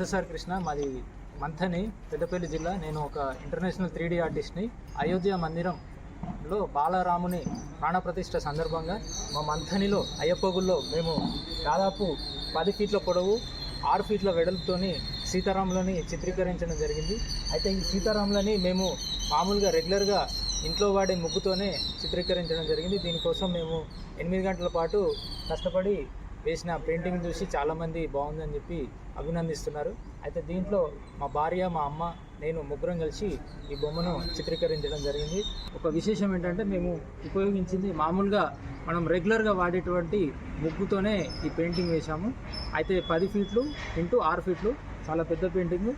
SSR Krishna, మాది మంథని, పెద్దపల్లి జిల్లా. నేను ఒక ఇంటర్నేషనల్ 3D ఆర్టిస్ట్ని. అయోధ్య మందిరంలో బాలరాముని ప్రాణప్రతిష్ఠ సందర్భంగా మా మంథనిలో అయ్యప్పగుల్లో మేము దాదాపు 10 ఫీట్ల పొడవు 6 ఫీట్ల వెడల్పుతోని సీతారాములని చిత్రీకరించడం జరిగింది. అయితే ఈ సీతారాములని మేము మామూలుగా రెగ్యులర్గా ఇంట్లో వాడే ముగ్గుతోనే చిత్రీకరించడం జరిగింది. దీనికోసం మేము 8 గంటల పాటు కష్టపడి వేసిన పెయింటింగ్ చూసి చాలామంది బాగుందని చెప్పి అభినందిస్తున్నారు. అయితే దీంట్లో మా భార్య, మా అమ్మ, నేను ముగ్గురం కలిసి ఈ బొమ్మను చిత్రీకరించడం జరిగింది. ఒక విశేషం ఏంటంటే మేము ఉపయోగించింది మామూలుగా మనం రెగ్యులర్గా వాడేటువంటి ముగ్గుతోనే ఈ పెయింటింగ్ వేశాము. అయితే 10 ఫీట్లు ఇంటూ 6 ఫీట్లు, చాలా పెద్ద పెయింటింగ్.